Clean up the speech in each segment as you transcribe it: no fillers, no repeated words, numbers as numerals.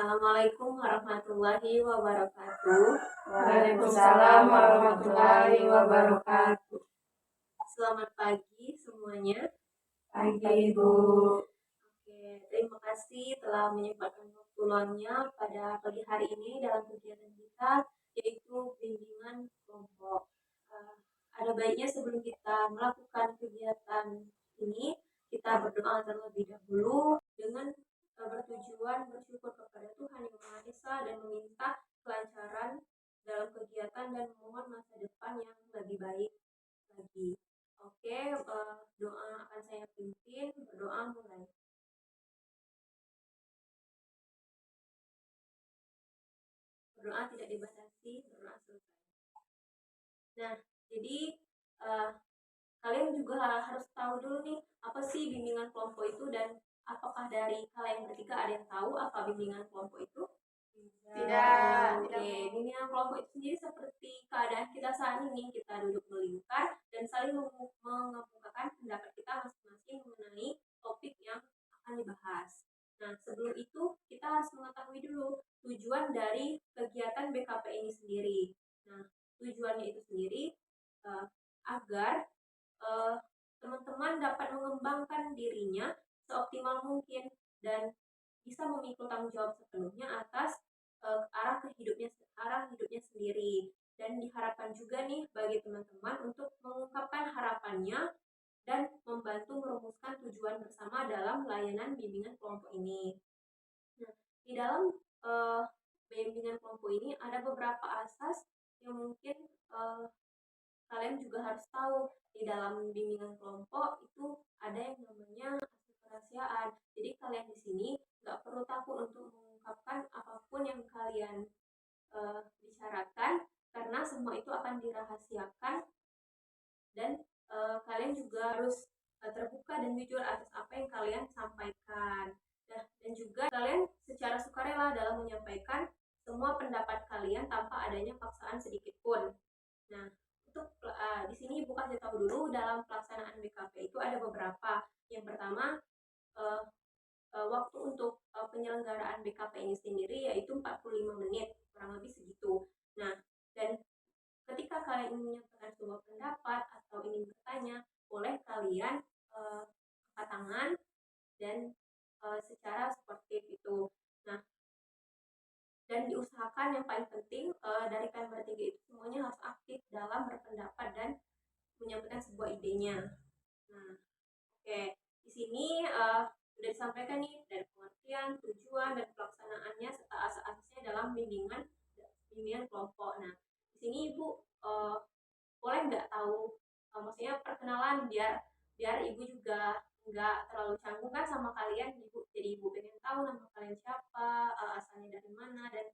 Assalamualaikum warahmatullahi wabarakatuh. Waalaikumsalam warahmatullahi wabarakatuh. Selamat pagi semuanya. Pagi Ibu. Oke, terima kasih telah menyempatkan waktu luangnya pada pagi hari ini dalam kegiatan kita, yaitu bimbingan kelompok. Ada baiknya sebelum kita melakukan kegiatan ini, kita berdoa terlebih dahulu dengan bertujuan bersyukur kepada Tuhan Yang Maha Esa dan meminta kelancaran dalam kegiatan dan memohon masa depan yang lebih baik lagi. Oke, doa akan saya pimpin. Berdoa mulai. Berdoa tidak dibatasi, berdoa selesai. Nah, jadi kalian juga harus tahu dulu nih, apa sih bimbingan kelompok itu, dan apakah dari kalian bertiga ada yang tahu apa bimbingan kelompok itu? Tidak. Oke, bimbingan kelompok itu sendiri seperti keadaan kita saat ini. Kita duduk melingkar dan saling mengemukakan pendapat kita masing-masing mengenai topik yang akan dibahas. Nah, sebelum itu kita harus mengetahui dulu tujuan dari kegiatan BKP ini sendiri. Nah, tujuannya itu sendiri agar teman-teman dapat mengembangkan dirinya seoptimal mungkin dan bisa memikul tanggung jawab sepenuhnya atas arah hidupnya sendiri. Dan diharapkan juga nih bagi teman-teman untuk mengungkapkan harapannya dan membantu merumuskan tujuan bersama dalam layanan bimbingan kelompok ini. Nah, di dalam bimbingan kelompok ini ada beberapa asas yang mungkin kalian juga harus tahu. Di dalam bimbingan kelompok itu ada yang namanya kerahasiaan. Jadi kalian di sini nggak perlu takut untuk mengungkapkan apapun yang kalian bicarakan, karena semua itu akan dirahasiakan, dan kalian juga harus terbuka dan jujur atas apa yang kalian sampaikan. Nah, dan juga kalian secara sukarela dalam menyampaikan semua pendapat kalian tanpa adanya paksaan sedikit pun. Nah, untuk di sini Ibu kasih tahu dulu dalam pelaksanaan BKP itu ada beberapa. Yang pertama, waktu untuk penyelenggaraan BKP ini sendiri yaitu 45 menit, kurang lebih segitu. Nah, dan ketika kalian ingin menyampaikan sebuah pendapat atau ingin bertanya, boleh kalian angkat tangan dan secara sportif itu. Nah, dan diusahakan yang paling penting dari kalian bertiga itu semuanya harus aktif dalam berpendapat dan menyampaikan sebuah idenya. Nah, oke, di sini sudah disampaikan nih dari pengertian, tujuan, dan pelaksanaannya serta asas-asasnya dalam bimbingan kelompok. Nah, di sini Ibu boleh nggak tahu, maksudnya perkenalan biar Ibu juga nggak terlalu canggung kan sama kalian. Jadi Ibu pengen tahu nama kalian siapa, asalnya dari mana, dan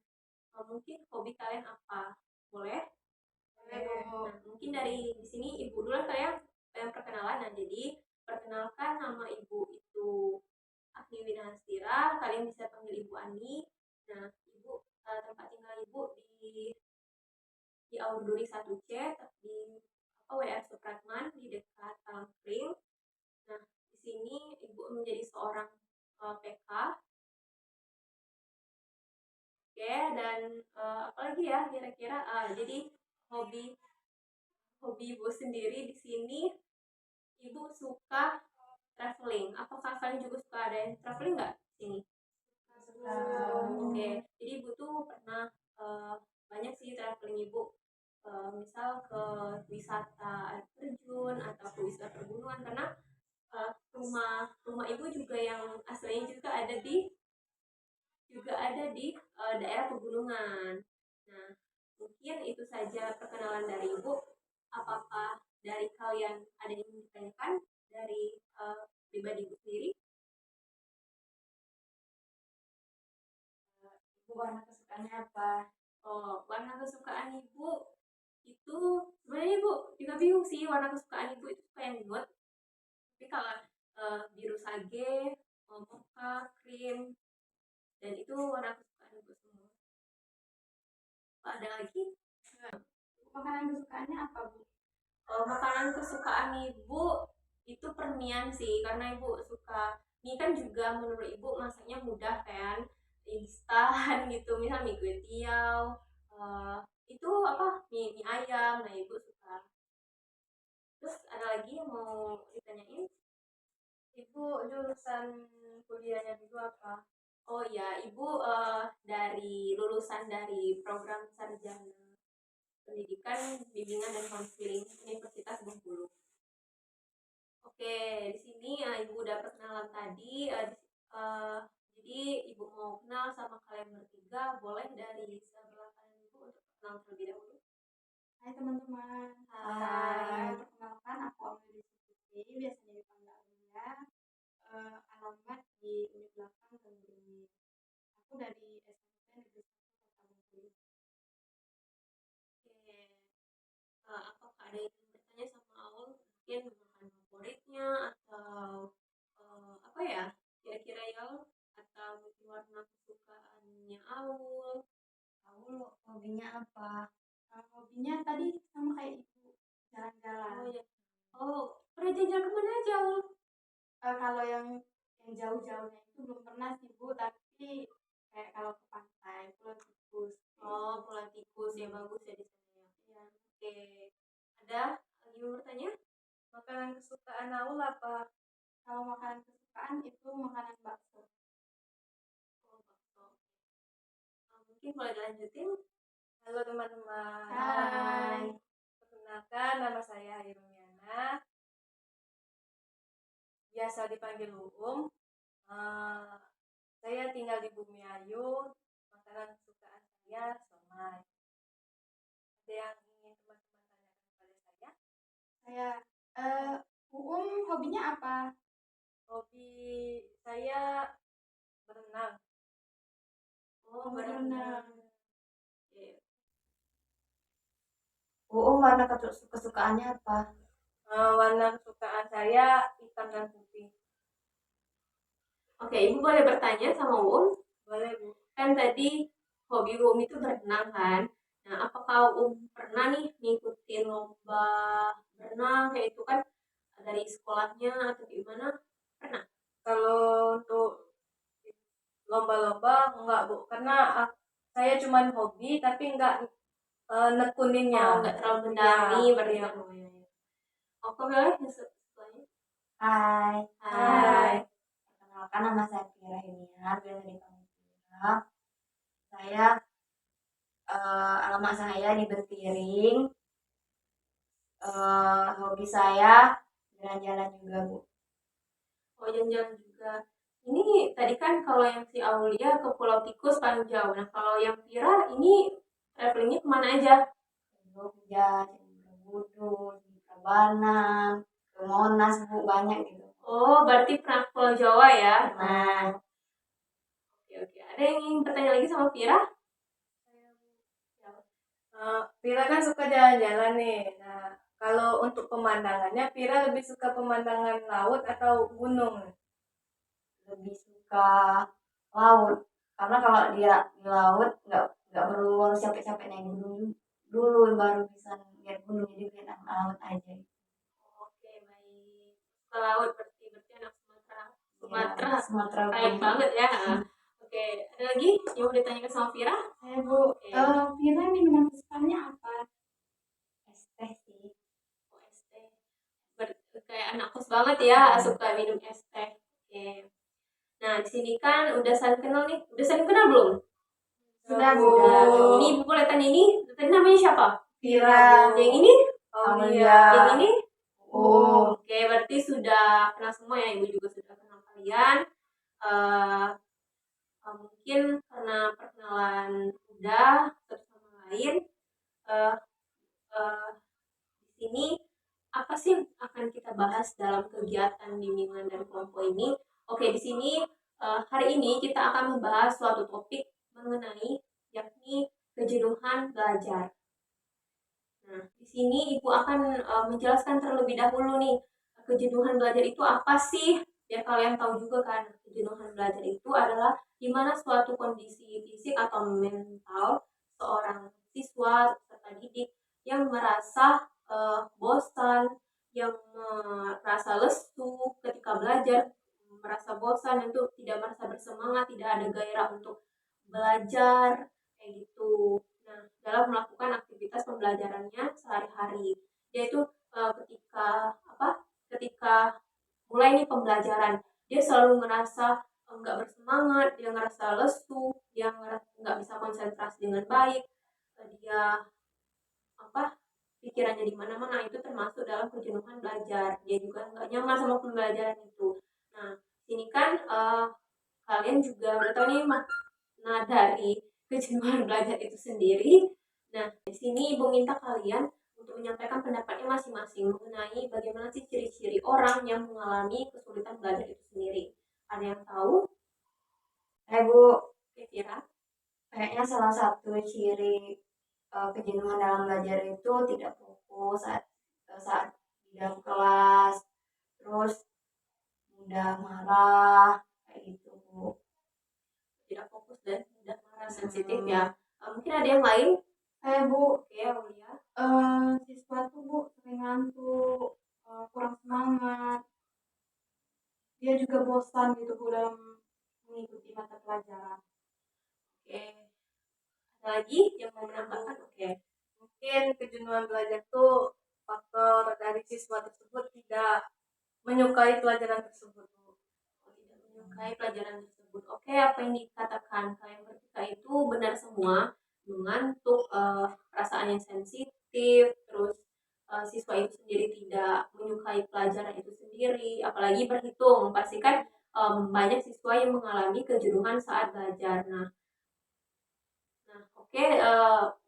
mungkin hobi kalian apa. Boleh? Nah, mungkin dari di sini Ibu dulu kalian yang perkenalan. Nah, jadi perkenalkan, nama Ibu itu Agni Winahastira, kalian bisa panggil Ibu Ani. Nah, Ibu tempat tinggal Ibu di Aurduri 1C, di WR Supratman, di dekat Talangkring. Nah, di sini Ibu menjadi seorang PK. Oke, dan apalagi ya kira-kira, jadi hobi Ibu sendiri di sini, Ibu suka traveling. Apakah kalian juga suka ada yang traveling nggak sini? Oke, jadi Ibu tuh pernah banyak sih traveling Ibu, misal ke wisata air terjun atau ke wisata pergunungan, karena rumah Ibu juga yang aslinya juga ada di daerah pegunungan. Nah, mungkin itu saja perkenalan dari Ibu. Apakah dari kalian ada yang ingin ditanyakan dari pribadi Ibu sendiri? Ibu warna kesukaannya apa? Warna kesukaan Ibu itu sebenarnya Ibu juga bingung sih, warna kesukaan Ibu itu suka yang nude. Tapi kalau biru sage, mocha, krim, dan itu warna kesukaan Ibu semua. Ada lagi? Makanan kesukaannya apa, Bu? Makanan kesukaan Ibu itu permian sih, karena Ibu suka mie kan, juga menurut Ibu masaknya mudah kan, instan gitu, misal mie kuetiau, itu apa, mie ayam, nah ibu suka. Terus ada lagi yang mau ditanyain? Ibu jurusan kuliahnya dulu apa? Oh ya, ibu dari lulusan dari program sarjana pendidikan bimbingan dan konseling Universitas Bengkulu. Oke, di sini ibu udah perkenalan tadi. Jadi ibu mau kenal sama kalian bertiga, boleh dari sebelah kanan ibu untuk kenal terlebih dahulu. Hai teman-teman. Hai. Perkenalkan aku Amelie Sukuti, biasanya dipanggil Amelia. Alamat di unit 8 Tenggiri. Aku dari SMP Negeri 1 Kota Bengkulu. Oke, apakah ada yang ingin bertanya sama Aul? Mungkin makanan favoritnya atau apa ya? Kira-kira ya, atau mungkin warna kesukaannya Aul? Aul hobinya apa? Hobinya tadi sama kayak ibu, jalan-jalan. Oh ya. Oh, pernah jalan kemana aja Aul? Kalau yang jauh-jauhnya itu belum pernah sih Bu, tapi kayak kalau ke pantai, Pulau Tikus. Oh, Pulau Tikus ya, bagus ya di sana ya. Iya. Oke. Ada lagi mau bertanya? Makanan kesukaan Aul apa? Kalau makanan kesukaan itu makanan bakso. Oh, bakso. Mungkin boleh dilanjutin. Halo teman-teman. Hai. Perkenalkan, nama saya Irumiana. Biasa dipanggil Uum. Saya tinggal di Bumiayu. Makanan kesukaan saya somai. Ada yang ingin teman-teman tanyakan kepada saya? Uum hobinya apa? Hobi saya berenang. Oh, berenang. Oke. Uum warna kesukaannya apa? Warna kesukaan saya hitam dan putih. Oke, ibu boleh bertanya sama Uum? Boleh Bu. Kan tadi hobi Uum itu berenang kan? Nah, apakah Uum pernah nih ngikutin lomba berenang kayak itu kan dari sekolahnya atau gimana? Pernah? Kalau untuk lomba-lomba enggak Bu, karena saya cuma hobi tapi enggak nekuninnya. Oh, nggak terlalu mendalami Ya, berarti ya. kan? Oh, ya, ya. Oke, boleh setelahnya. Hai. Hai. Perkenalkan nama saya Fira Hiniar, biasa dipanggil Fira. Saya alamat saya di Betiring. Hobi saya jalan-jalan juga Bu. Oh, jalan-jalan juga. Ini tadi kan kalau yang si Aulia ke Pulau Tikus paling jauh. Nah, kalau yang Vira ini travelingnya kemana aja? Jogja, Borobudur, Tabanan, ke Monas Bu, banyak gitu. Oh, berarti pernah ke Pulau Jawa ya? Nah, Oke. Ada yang ingin bertanya lagi sama Vira? Vira kan suka jalan-jalan nih. Nah, kalau untuk pemandangannya, Vira lebih suka pemandangan laut atau gunung? Lebih suka laut. Karena kalau dia di laut nggak perlu harus capek-capek naik gunung dulu baru bisa lihat gunung, jadi lihat laut aja. Oke, baik. Ke laut berarti anak Sumatera. Sumatera. Ya, Sumatera Kaya banget ya. Oke, ada lagi yang mau ditanyakan sama Vira? Saya Bu, Vira minuman kesukaannya apa? Es teh sih. Oh, es teh. Kayak anak kos banget ya, suka minum es teh. Oke. Nah, di sini kan udah saling kenal nih. Udah saling kenal belum? Sudah Bu. Ini ibu boleh tanya ini. Tadi namanya siapa? Vira. Yang ini? Aulia. Yang ini? Oh. Oke, berarti sudah kenal semua ya. Ibu juga sudah kenal kalian. Mungkin karena perkenalan udah satu sama lain. Di sini apa sih yang akan kita bahas dalam kegiatan bimbingan dan kelompok ini? Oke, di sini hari ini kita akan membahas suatu topik mengenai yakni kejenuhan belajar. Nah, di sini Ibu akan menjelaskan terlebih dahulu nih, kejenuhan belajar itu apa sih? Biar kalian tahu juga kan, kejenuhan belajar itu adalah di mana suatu kondisi fisik atau mental seorang siswa peserta didik yang merasa bosan, yang merasa lesu ketika belajar, merasa bosan, itu tidak merasa bersemangat, tidak ada gairah untuk belajar kayak gitu. Nah, dalam melakukan aktivitas pembelajarannya sehari-hari, yaitu ketika mulai nih pembelajaran, dia selalu ngerasa nggak bersemangat, dia ngerasa lesu, dia ngerasa nggak bisa konsentrasi dengan baik, dia apa pikirannya di mana-mana, itu termasuk dalam kejenuhan belajar. Dia juga nggak nyaman sama pembelajaran itu. Nah, ini kan kalian juga udah tahu nih makna dari kejenuhan belajar itu sendiri. Nah, di sini Ibu minta kalian untuk menyampaikan pendapatnya masing-masing mengenai bagaimana sih ciri-ciri orang yang mengalami kesulitan belajar itu sendiri. Ada yang tahu? Bu, Kira-kira? kayaknya salah satu ciri kejenuhan dalam belajar itu tidak fokus saat di dalam kelas, terus mudah marah kayak gitu, Bu. Tidak fokus dan mudah marah, sensitif ya. Mungkin ada yang lain? Bu, Oke, Aulia. siswa tuh Bu sering ngantuk, kurang semangat, dia juga bosan gitu Bu dalam mengikuti mata pelajaran. Oke. Ada lagi yang mau menambahkan? Oke. Mungkin kejenuhan belajar tuh faktor dari siswa tersebut tidak menyukai pelajaran tersebut. Tidak menyukai pelajaran tersebut. Oke, apa yang dikatakan kalian bertiga itu benar semua. Mengantuk, perasaan yang sensitif, terus siswa itu sendiri tidak menyukai pelajaran itu sendiri, apalagi berhitung. Pastikan banyak siswa yang mengalami kejenuhan saat belajar. Nah, oke,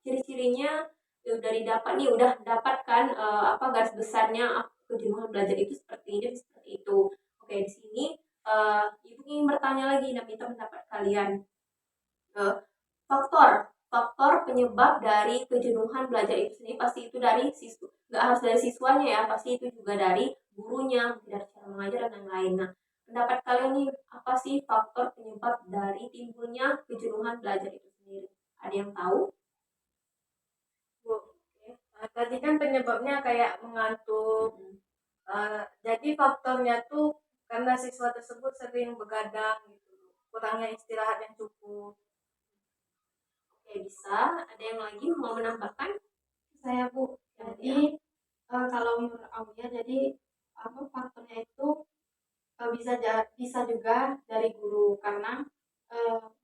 ciri-cirinya udah didapat nih, udah dapatkan apa garis besarnya kejenuhan belajar itu seperti ini, seperti itu. Oke, di sini Ibu ingin bertanya lagi dan minta pendapat kalian. Uh, faktor penyebab dari kejenuhan belajar itu sendiri pasti itu dari siswa, nggak harus dari siswanya ya, pasti itu juga dari gurunya, dari cara mengajar dan lain-lain. Nah, pendapat kalian nih, apa sih faktor penyebab dari timbulnya kejenuhan belajar itu sendiri? Ada yang tahu? Bu, tadi kan penyebabnya kayak mengantuk. Jadi faktornya tuh karena siswa tersebut sering begadang gitu, kurangnya istirahat yang cukup. Oke, bisa. Ada yang lagi mau menambahkan? Saya Bu, jadi kalau menurut Aulia, jadi apa faktornya itu bisa juga dari guru, karena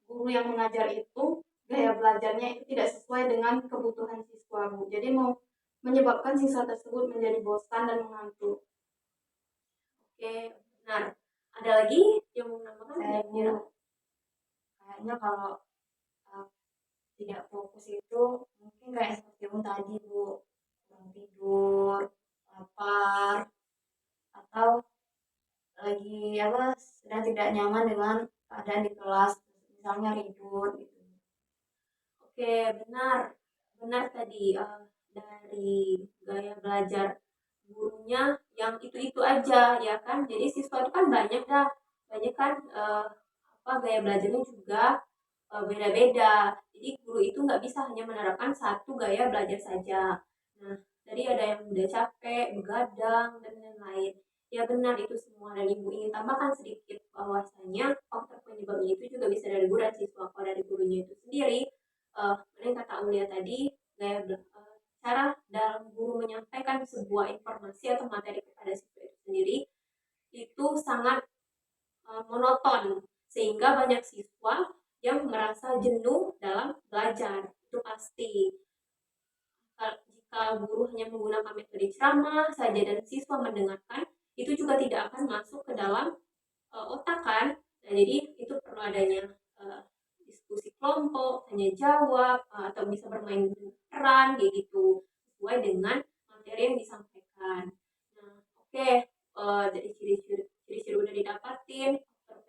guru yang mengajar itu gaya belajarnya itu tidak sesuai dengan kebutuhan siswa Bu. Jadi mau menyebabkan siswa tersebut menjadi bosan dan mengantuk. Oke, benar. Ada lagi yang mau menambahkan? Kira-kira? Kayaknya kalau uh, tidak fokus itu mungkin kayak seperti yang tadi Bu, kurang tidur, lapar, atau lagi apa sedang tidak nyaman dengan keadaan di kelas, misalnya ribut gitu. Oke, benar. Benar tadi dari gaya belajar gurunya yang itu-itu aja ya kan. Jadi siswa itu kan banyak dah. Banyak kan apa gaya belajarnya juga beda-beda. Jadi guru itu nggak bisa hanya menerapkan satu gaya belajar saja. Nah, tadi ada yang udah capek, begadang, dan lain-lain. Ya benar itu semua. Dan Ibu ingin tambahkan sedikit bahwasanya faktor penyebabnya itu juga bisa dari guru dan siswa. Kalau dari gurunya itu sendiri, yang kata Aulia tadi, cara dalam guru menyampaikan sebuah informasi atau materi kepada siswa itu sendiri itu sangat monoton, sehingga banyak siswa yang merasa jenuh dalam belajar. Itu pasti. Jika guru hanya menggunakan metode ceramah saja dan siswa mendengarkan, itu juga tidak akan masuk ke dalam otak kan. Nah, jadi itu perlu adanya diskusi kelompok, tanya jawab, atau bisa bermain peran kayak gitu sesuai dengan materi yang disampaikan. Nah, oke, dari ciri-ciri udah didapatin,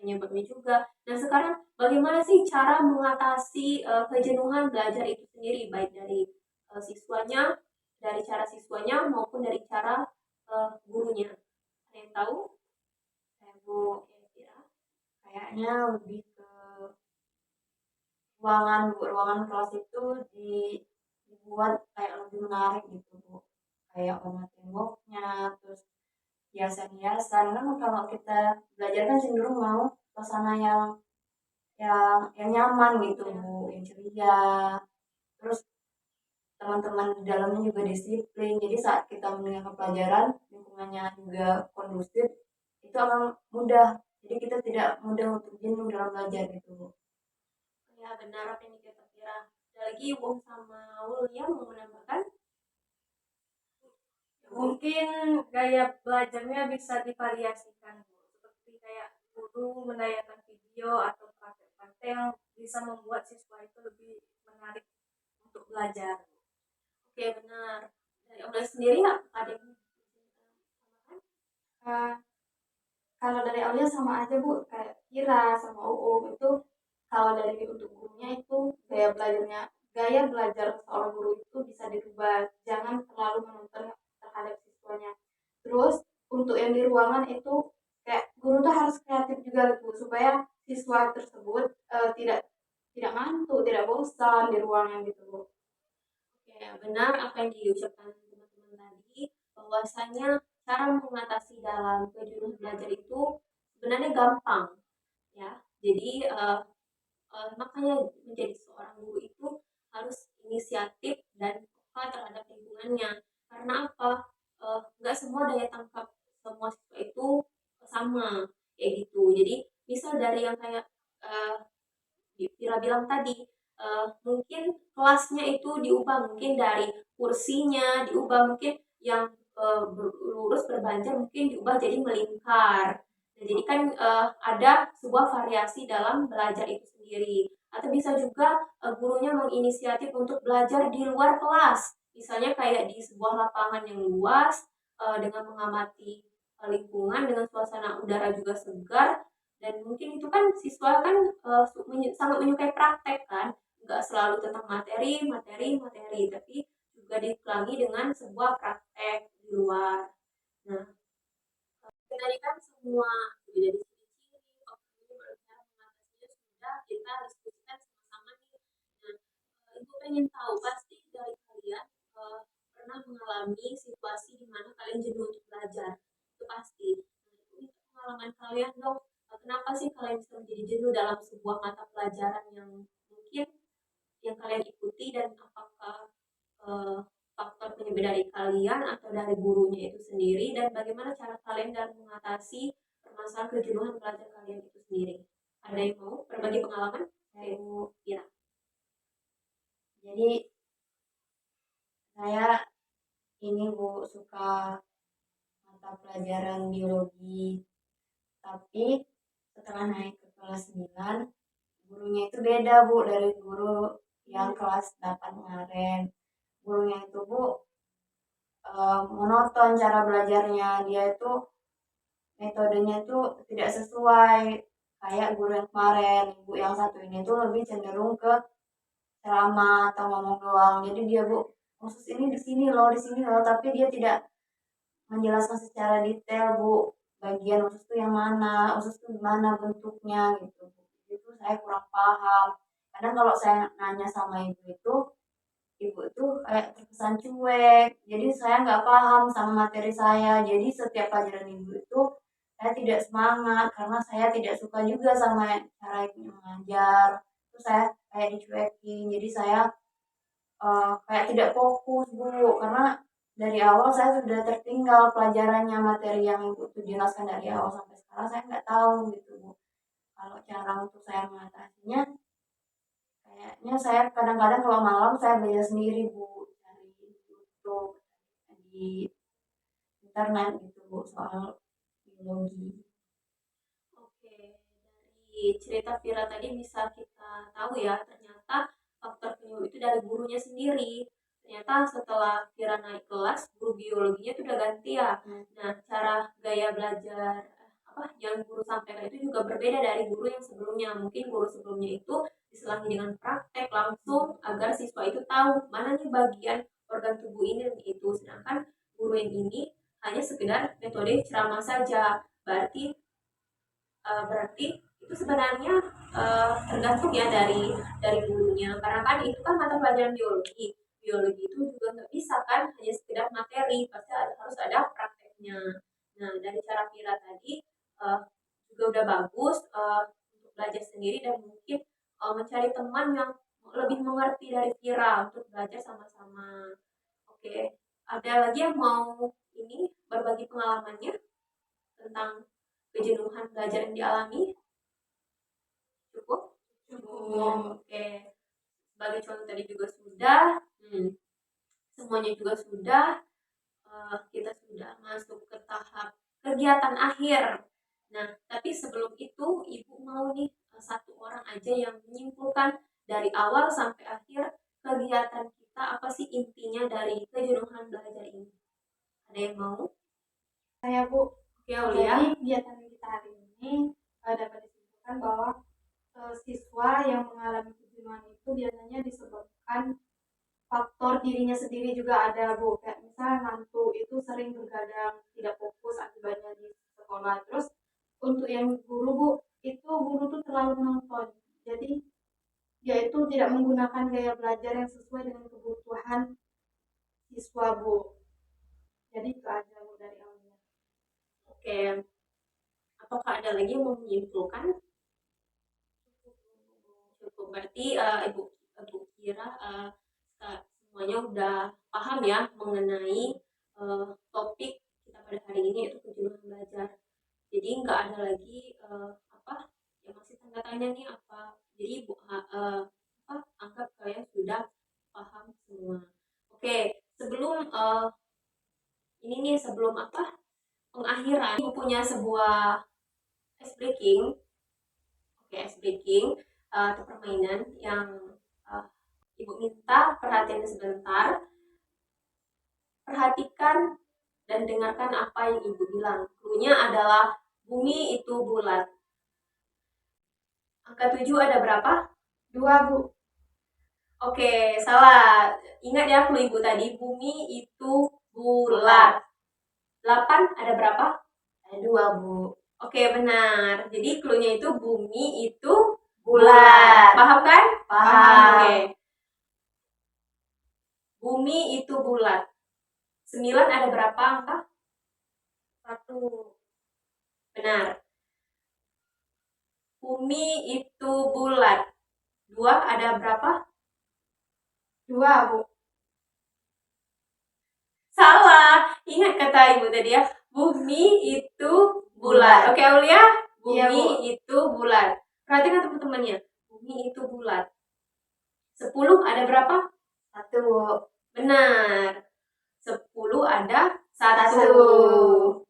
penyebabnya juga. Nah, sekarang bagaimana sih cara mengatasi kejenuhan belajar itu sendiri, baik dari siswanya, dari cara siswanya maupun dari cara gurunya? Ada yang tahu? Saya Bu, Kira-kira? kayaknya lebih ke ruangan Bu, ruangan kelas itu dibuat kayak lebih menarik gitu Bu, kayak warna temboknya, terus hiasan-hiasan kan. Kalau kita belajar kan cenderung mau suasana yang yang nyaman gitu Bu, yang ceria. Terus teman-teman di dalamnya juga disiplin. Jadi saat kita mendengarkan pelajaran, lingkungannya juga kondusif, itu akan mudah. Jadi kita tidak mudah untuk jenuh dalam belajar gitu Bu. Ya benar apa yang dikata Fira. Ada lagi Wong sama William mau menambahkan? Mungkin gaya belajarnya bisa divariasikan Bu. Seperti kayak guru menayangkan video atau praktek-praktek yang bisa membuat siswa itu lebih menarik untuk belajar. Oke benar. Dari Om sendiri ada yang menambahkan? Uh, kalau dari Aulia sama aja Bu, kayak Kira sama Uum itu kalau dari untuk gurunya itu gaya belajar seorang guru itu bisa dirubah, jangan terlalu menuntut terhadap siswanya. Terus untuk yang di ruangan itu kayak guru tuh harus kreatif juga Bu, supaya siswa tersebut tidak tidak ngantuk, tidak bosan di ruangan gitu Bu. Ya, benar apa yang diucapkan teman-teman tadi, bahwasanya cara mengatasi dalam kejuruan belajar itu sebenarnya gampang, ya. Jadi makanya menjadi seorang guru itu harus inisiatif dan peka terhadap lingkungannya. Karena apa? Nggak semua daya tangkap semua siswa itu sama, kayak gitu. Jadi misal dari yang kayak uh, Vira bilang tadi, mungkin kelasnya itu diubah, mungkin dari kursinya diubah, mungkin yang lurus berbanjar mungkin diubah jadi melingkar. Nah, jadi kan ada sebuah variasi dalam belajar itu sendiri. Atau bisa juga gurunya menginisiatif untuk belajar di luar kelas. Misalnya kayak di sebuah lapangan yang luas, dengan mengamati lingkungan dengan suasana udara juga segar, dan mungkin itu kan siswa kan sangat menyukai praktek kan, nggak selalu tentang materi, tapi juga dikelangi dengan sebuah praktek di luar. Nah, tadi kan semua dari ciri-ciri bagaimana mengatasinya sudah kita diskusikan sama-sama nih. Nah, ibu pengen tahu pasti dari kalian pernah mengalami situasi di mana kalian jenuh untuk belajar, itu pasti. Nah, itu pengalaman kalian dong. Kenapa sih kalian bisa menjadi jenuh dalam sebuah mata pelajaran yang mungkin yang kalian ikuti, dan apakah eh, faktor penyebab dari kalian atau dari gurunya itu sendiri, dan bagaimana cara kalian dalam mengatasi permasalahan kejenuhan belajar kalian itu sendiri? Ada yang mau berbagi pengalaman? Ya. Jadi saya ini Bu suka mata pelajaran biologi, tapi setelah naik ke kelas 9 gurunya itu beda Bu dari guru yang kelas 8 kemarin. Gurunya itu Bu monoton cara belajarnya, dia itu metodenya itu tidak sesuai kayak guru yang kemarin. Ibu yang satu ini tuh lebih cenderung ke ceramah atau ngomong doang. Jadi dia Bu khusus ini di sini loh, tapi dia tidak menjelaskan secara detail Bu bagian usus itu yang mana, usus itu gimana bentuknya gitu. Itu saya kurang paham. Kadang kalau saya nanya sama ibu itu kayak terkesan cuek. Jadi saya nggak paham sama materi saya. Jadi setiap pelajaran ibu itu saya tidak semangat karena saya tidak suka juga sama cara ibu mengajar. Terus saya kayak dicuekin. Jadi saya kayak tidak fokus Bu karena dari awal saya sudah tertinggal pelajarannya, materi yang ibu itu jelaskan dari awal sampai sekarang saya nggak tahu gitu Bu. Kalau cara untuk saya mengatasinya, kayaknya saya kadang-kadang kalau malam saya belajar sendiri Bu, dari YouTube, di internet gitu Bu soal biologi. Oke, dari cerita Vira tadi bisa kita tahu ya, ternyata faktor penyebab itu dari gurunya sendiri. Ternyata setelah Vira naik kelas, guru biologinya itu udah ganti ya. Nah, cara gaya belajar yang guru sampaikan itu juga berbeda dari guru yang sebelumnya. Mungkin guru sebelumnya itu diselangi dengan praktek langsung agar siswa itu tahu mana nih bagian organ tubuh ini dan itu. Sedangkan guru yang ini hanya sekedar metode ceramah saja. Berarti itu sebenarnya tergantung ya dari gurunya, karena kan itu kan mata pelajaran biologi itu juga nggak bisa kan hanya sekedar materi, pasti harus ada prakteknya. Nah, dari cara Vira tadi juga udah bagus untuk belajar sendiri dan mungkin mencari teman yang lebih mengerti dari Vira untuk belajar sama-sama. Oke, ada lagi yang mau ini berbagi pengalamannya tentang kejenuhan belajar yang dialami? Cukup? Oke. Sebagai contoh tadi juga sudah. Semuanya juga sudah. Kita sudah masuk ke tahap kegiatan akhir. Nah, tapi sebelum itu Ibu mau nih satu orang aja yang menyimpulkan dari awal sampai akhir kegiatan kita apa sih intinya dari kejenuhan belajar ini. Ada yang mau? Saya Bu. Oke, Aulia. Jadi kegiatan kita hari ini dapat disimpulkan bahwa siswa yang mengalami kejenuhan itu biasanya disebabkan faktor dirinya sendiri juga ada Bu. Kayak misalnya ngantuk itu sering begadang, tidak fokus akibatnya di sekolah. Terus untuk yang guru Bu, itu guru tuh terlalu menonton. Jadi dia itu tidak menggunakan gaya belajar yang sesuai dengan kebutuhan siswa Bu. Jadi itu aja Bu dari awalnya. Oke. Apakah ada lagi yang mau menyimpulkan? Cukup. Berarti Ibu kira semuanya udah paham ya mengenai topik kita pada hari ini yaitu kejenuhan belajar. Jadi nggak ada lagi yang masih tanda tanya nih apa. Jadi Ibu anggap kalian sudah paham semua. Oke, sebelum ini nih sebelum pengakhiran, Ibu punya sebuah ice breaking. Oke, ice breaking atau permainan yang Ibu minta perhatian sebentar. Perhatikan dan dengarkan apa yang Ibu bilang. Cluenya adalah bumi itu bulat. Angka 7 ada berapa? 2 Bu. Oke, salah. Ingat ya clue Ibu tadi, bumi itu bulat. 8 ada berapa? Ada 2 Bu. Oke, benar. Jadi cluenya itu bumi itu bulat. Paham kan? Paham. Oke. Bumi itu bulat. 9 ada berapa angka? 1. Benar. Bumi itu bulat. 2 ada berapa? 2 Bu. Salah. Ingat kata Ibu tadi ya. Bumi itu bulat. Oke, Aulia? Bumi Iya, Bu. itu bulat. Perhatikan teman-temannya. Bumi itu bulat. 10 ada berapa? 1 Bu. Benar. 10 ada 1. 1.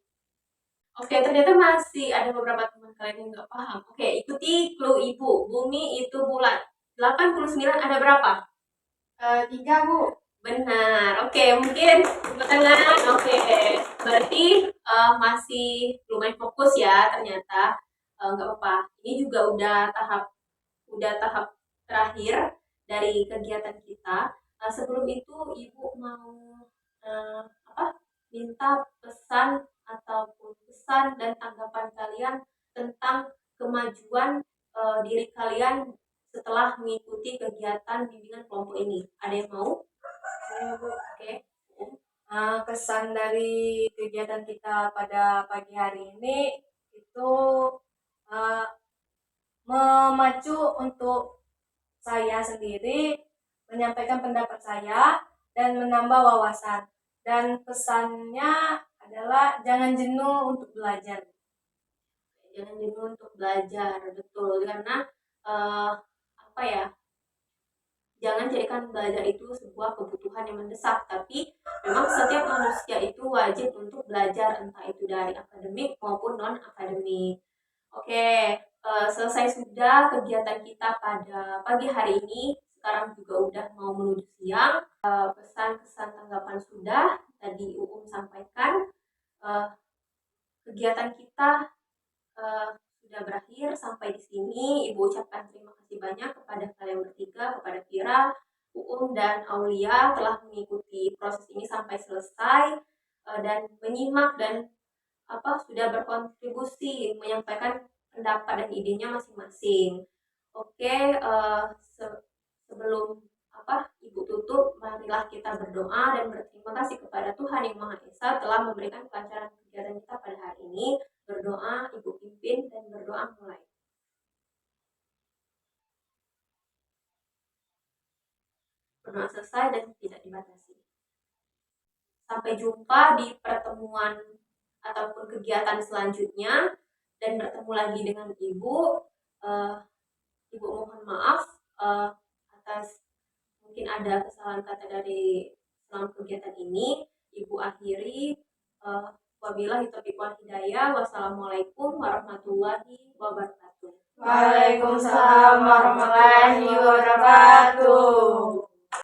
Oke, ternyata masih ada beberapa teman kalian yang nggak paham. Oke, ikuti clue Ibu. Bumi itu bulat. 89 ada berapa? 3 Bu. Benar. Oke, mungkin tepuk tangan. Oke, berarti masih lumayan fokus ya ternyata. Nggak apa-apa. Ini juga udah tahap terakhir dari kegiatan kita. Sebelum itu Ibu mau minta pesan ataupun pesan dan tanggapan kalian tentang kemajuan diri kalian setelah mengikuti kegiatan bimbingan kelompok ini. Ada yang mau? Saya Bu. Oke. Kesan dari kegiatan kita pada pagi hari ini itu memacu untuk saya sendiri menyampaikan pendapat saya dan menambah wawasan. Dan pesannya adalah jangan jenuh untuk belajar. Jangan jenuh untuk belajar, betul. Karena jangan jadikan belajar itu sebuah kebutuhan yang mendesak, tapi memang setiap manusia itu wajib untuk belajar, entah itu dari akademik maupun non akademik. Oke, selesai sudah kegiatan kita pada pagi hari ini. Sekarang juga udah mau menuju siang. Pesan-pesan tanggapan sudah tadi sampaikan. Kegiatan kita sudah berakhir sampai di sini. Ibu ucapkan terima kasih banyak kepada kalian bertiga, kepada Vira, dan Aulia telah mengikuti proses ini sampai selesai dan menyimak dan sudah berkontribusi menyampaikan pendapat dan idenya masing-masing. Oke, sebelum Ibu tutup, marilah kita berdoa dan berterima kasih kepada Tuhan Yang Maha Esa telah memberikan kelancaran kegiatan kita pada hari ini. Berdoa, Ibu pimpin dan berdoa mulai. berdoa selesai dan tidak dibatasi. Sampai jumpa di pertemuan ataupun kegiatan selanjutnya, dan bertemu lagi dengan Ibu. Ibu mohon maaf atas mungkin ada kesalahan kata dari selama kegiatan ini. Ibu akhiri, wabillahi taufiq wal hidayah. Wassalamualaikum warahmatullahi wabarakatuh. Waalaikumsalam warahmatullahi wabarakatuh.